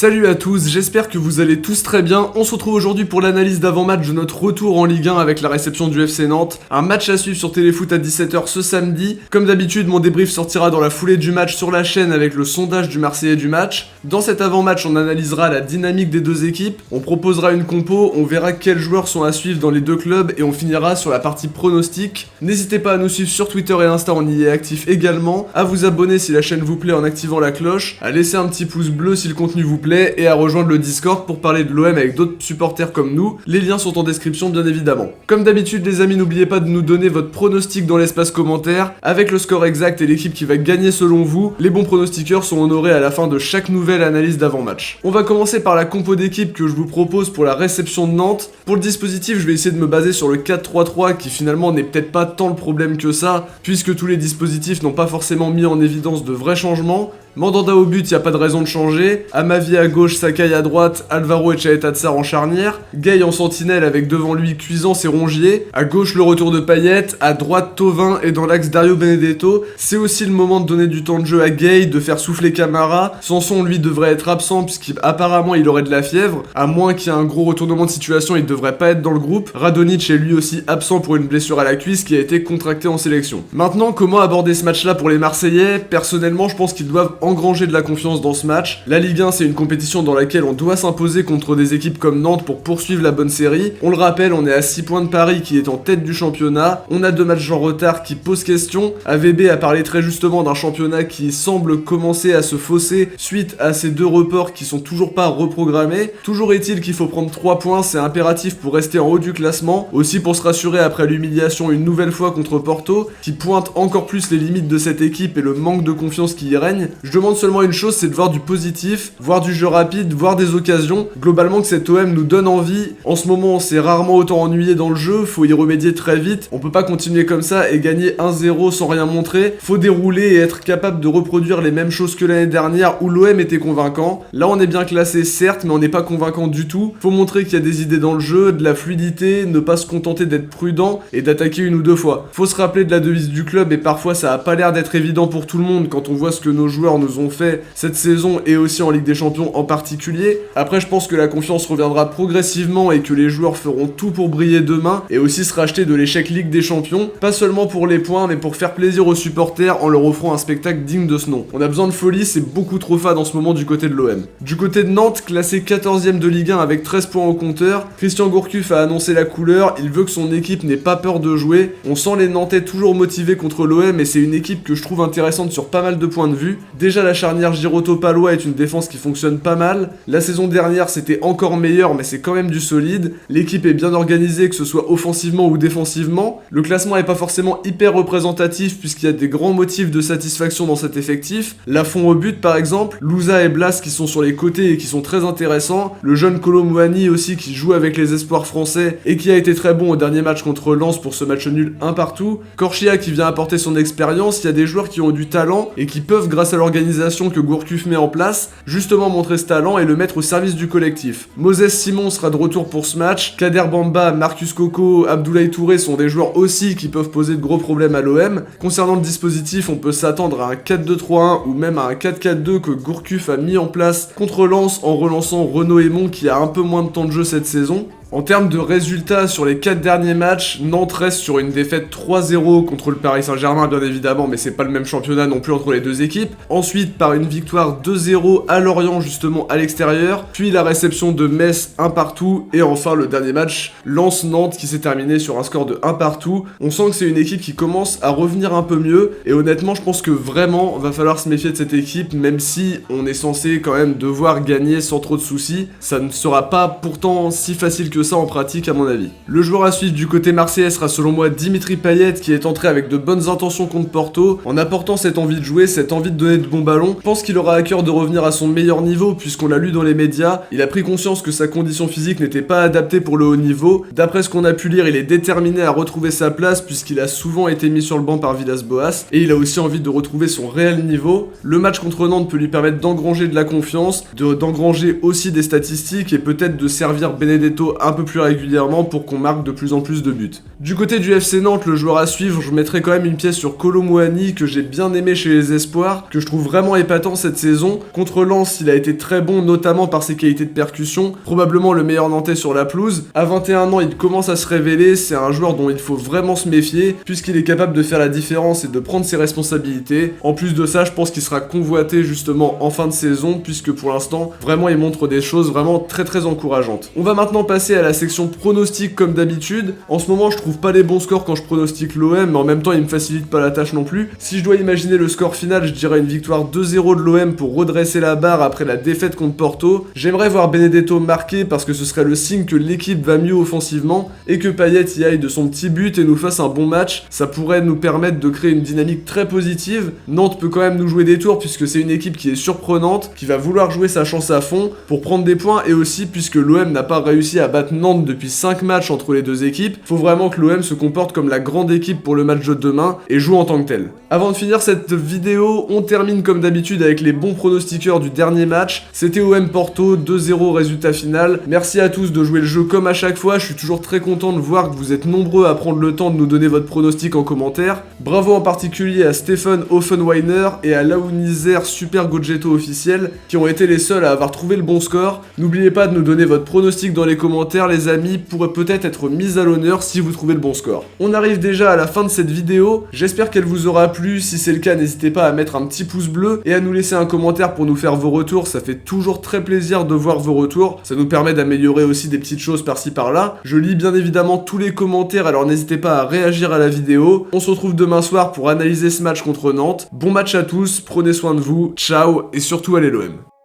Salut à tous, j'espère que vous allez tous très bien. On se retrouve aujourd'hui pour l'analyse d'avant-match de notre retour en Ligue 1 avec la réception du FC Nantes. Un match à suivre sur Téléfoot à 17h ce samedi. Comme d'habitude, mon débrief sortira dans la foulée du match sur la chaîne avec le sondage du Marseillais du match. Dans cet avant-match, on analysera la dynamique des deux équipes, on proposera une compo, on verra quels joueurs sont à suivre dans les deux clubs et on finira sur la partie pronostic. N'hésitez pas à nous suivre sur Twitter et Insta, on y est actif également, à vous abonner si la chaîne vous plaît en activant la cloche, à laisser un petit pouce bleu si le contenu vous plaît et à rejoindre le Discord pour parler de l'OM avec d'autres supporters comme nous. Les liens sont en description bien évidemment. Comme d'habitude les amis, n'oubliez pas de nous donner votre pronostic dans l'espace commentaire avec le score exact et l'équipe qui va gagner selon vous. Les bons pronostiqueurs sont honorés à la fin de chaque nouvelle analyse d'avant-match. On va commencer par la compo d'équipe que je vous propose pour la réception de Nantes. Pour le dispositif, je vais essayer de me baser sur le 4-3-3 qui finalement n'est peut-être pas tant le problème que ça puisque tous les dispositifs n'ont pas forcément mis en évidence de vrais changements. Mandanda au but, y a pas de raison de changer. Amavi à gauche, Sakai à droite, Alvaro et Chaeta Tsar en charnière. Gay en sentinelle avec devant lui Cuisance et Rongier. À gauche le retour de Payet, à droite Thauvin et dans l'axe Dario Benedetto. C'est aussi le moment de donner du temps de jeu à Gay, de faire souffler Camara. Sanson lui devrait être absent puisqu'apparemment il aurait de la fièvre. À moins qu'il y ait un gros retournement de situation, il devrait pas être dans le groupe. Radonjic est lui aussi absent pour une blessure à la cuisse qui a été contractée en sélection. Maintenant, comment aborder ce match-là pour les Marseillais? Personnellement, je pense qu'ils doivent engranger de la confiance dans ce match. La Ligue 1, c'est une compétition dans laquelle on doit s'imposer contre des équipes comme Nantes pour poursuivre la bonne série. On le rappelle, on est à 6 points de Paris qui est en tête du championnat. On a 2 matchs en retard qui posent question. AVB a parlé très justement d'un championnat qui semble commencer à se fausser suite à ces 2 reports qui sont toujours pas reprogrammés. Toujours est-il qu'il faut prendre 3 points, c'est impératif pour rester en haut du classement. Aussi pour se rassurer après l'humiliation une nouvelle fois contre Porto, qui pointe encore plus les limites de cette équipe et le manque de confiance qui y règne. Je demande seulement une chose, c'est de voir du positif, voir du jeu rapide, voir des occasions. Globalement que cet OM nous donne envie. En ce moment, on s'est rarement autant ennuyé dans le jeu, faut y remédier très vite. On peut pas continuer comme ça et gagner 1-0 sans rien montrer. Faut dérouler et être capable de reproduire les mêmes choses que l'année dernière où l'OM était convaincant. Là, on est bien classé certes, mais on n'est pas convaincant du tout. Faut montrer qu'il y a des idées dans le jeu, de la fluidité, ne pas se contenter d'être prudent et d'attaquer une ou deux fois. Faut se rappeler de la devise du club et parfois ça a pas l'air d'être évident pour tout le monde quand on voit ce que nos joueurs nous ont fait cette saison et aussi en Ligue des Champions en particulier. Après, je pense que la confiance reviendra progressivement et que les joueurs feront tout pour briller demain et aussi se racheter de l'échec Ligue des Champions, pas seulement pour les points mais pour faire plaisir aux supporters en leur offrant un spectacle digne de ce nom. On a besoin de folie, c'est beaucoup trop fade en ce moment du côté de l'OM. Du côté de Nantes, classé 14ème de Ligue 1 avec 13 points au compteur, Christian Gourcuff a annoncé la couleur, il veut que son équipe n'ait pas peur de jouer. On sent les Nantais toujours motivés contre l'OM et c'est une équipe que je trouve intéressante sur pas mal de points de vue. Déjà la charnière Giroto-Palois est une défense qui fonctionne pas mal. La saison dernière c'était encore meilleur mais c'est quand même du solide. L'équipe est bien organisée que ce soit offensivement ou défensivement. Le classement est pas forcément hyper représentatif puisqu'il y a des grands motifs de satisfaction dans cet effectif. Lafont au but par exemple, Louza et Blas qui sont sur les côtés et qui sont très intéressants. Le jeune Kolo Muani aussi qui joue avec les espoirs français et qui a été très bon au dernier match contre Lens pour ce match nul 1 partout. Korchia qui vient apporter son expérience. Il y a des joueurs qui ont du talent et qui peuvent grâce à l'organisation que Gourcuff met en place, justement montrer ce talent et le mettre au service du collectif. Moses Simon sera de retour pour ce match, Kader Bamba, Marcus Coco, Abdoulaye Touré sont des joueurs aussi qui peuvent poser de gros problèmes à l'OM. Concernant le dispositif, on peut s'attendre à un 4-2-3-1 ou même à un 4-4-2 que Gourcuff a mis en place contre Lens en relançant Renaud Aymon qui a un peu moins de temps de jeu cette saison. En termes de résultats sur les 4 derniers matchs, Nantes reste sur une défaite 3-0 contre le Paris Saint-Germain bien évidemment, mais c'est pas le même championnat non plus entre les deux équipes. Ensuite par une victoire 2-0 à Lorient justement à l'extérieur, puis la réception de Metz 1 partout, et enfin le dernier match Lens-Nantes qui s'est terminé sur un score de 1 partout. On sent que c'est une équipe qui commence à revenir un peu mieux, et honnêtement je pense que vraiment va falloir se méfier de cette équipe, même si on est censé quand même devoir gagner sans trop de soucis. Ça ne sera pas pourtant si facile que ça en pratique à mon avis. Le joueur à suivre du côté marseillais sera selon moi Dimitri Payet qui est entré avec de bonnes intentions contre Porto en apportant cette envie de jouer, cette envie de donner de bons ballons. Je pense qu'il aura à cœur de revenir à son meilleur niveau puisqu'on l'a lu dans les médias, il a pris conscience que sa condition physique n'était pas adaptée pour le haut niveau. D'après ce qu'on a pu lire, il est déterminé à retrouver sa place puisqu'il a souvent été mis sur le banc par Villas-Boas et il a aussi envie de retrouver son réel niveau. Le match contre Nantes peut lui permettre d'engranger de la confiance, d'engranger aussi des statistiques et peut-être de servir Benedetto un un peu plus régulièrement pour qu'on marque de plus en plus de buts. Du côté du FC Nantes, le joueur à suivre, je mettrai quand même une pièce sur Kolo Muani que j'ai bien aimé chez les espoirs, que je trouve vraiment épatant cette saison. Contre Lens, il a été très bon, notamment par ses qualités de percussion, probablement le meilleur Nantais sur la pelouse. À 21 ans, il commence à se révéler, c'est un joueur dont il faut vraiment se méfier, puisqu'il est capable de faire la différence et de prendre ses responsabilités. En plus de ça, je pense qu'il sera convoité justement en fin de saison, puisque pour l'instant, vraiment il montre des choses vraiment très encourageantes. On va maintenant passer à la section pronostic comme d'habitude. En ce moment, je trouve pas les bons scores quand je pronostique l'OM, mais en même temps, il me facilite pas la tâche non plus. Si je dois imaginer le score final, je dirais une victoire 2-0 de l'OM pour redresser la barre après la défaite contre Porto. J'aimerais voir Benedetto marquer parce que ce serait le signe que l'équipe va mieux offensivement et que Payet y aille de son petit but et nous fasse un bon match. Ça pourrait nous permettre de créer une dynamique très positive. Nantes peut quand même nous jouer des tours puisque c'est une équipe qui est surprenante, qui va vouloir jouer sa chance à fond pour prendre des points, et aussi puisque l'OM n'a pas réussi à battre Nantes depuis 5 matchs entre les deux équipes, faut vraiment que l'OM se comporte comme la grande équipe pour le match de demain et joue en tant que tel. Avant de finir cette vidéo, on termine comme d'habitude avec les bons pronostiqueurs du dernier match. C'était OM Porto, 2-0 résultat final. Merci à tous de jouer le jeu comme à chaque fois, je suis toujours très content de voir que vous êtes nombreux à prendre le temps de nous donner votre pronostic en commentaire. Bravo en particulier à Stephen Offenweiner et à Launizer Super Godjetto officiel qui ont été les seuls à avoir trouvé le bon score. N'oubliez pas de nous donner votre pronostic dans les commentaires les amis, pourrait peut-être être mis à l'honneur si vous trouvez le bon score. On arrive déjà à la fin de cette vidéo, j'espère qu'elle vous aura plu, si c'est le cas n'hésitez pas à mettre un petit pouce bleu et à nous laisser un commentaire pour nous faire vos retours, ça fait toujours très plaisir de voir vos retours, ça nous permet d'améliorer aussi des petites choses par-ci par-là. Je lis bien évidemment tous les commentaires, alors n'hésitez pas à réagir à la vidéo. On se retrouve demain soir pour analyser ce match contre Nantes. Bon match à tous, prenez soin de vous, ciao et surtout allez l'OM.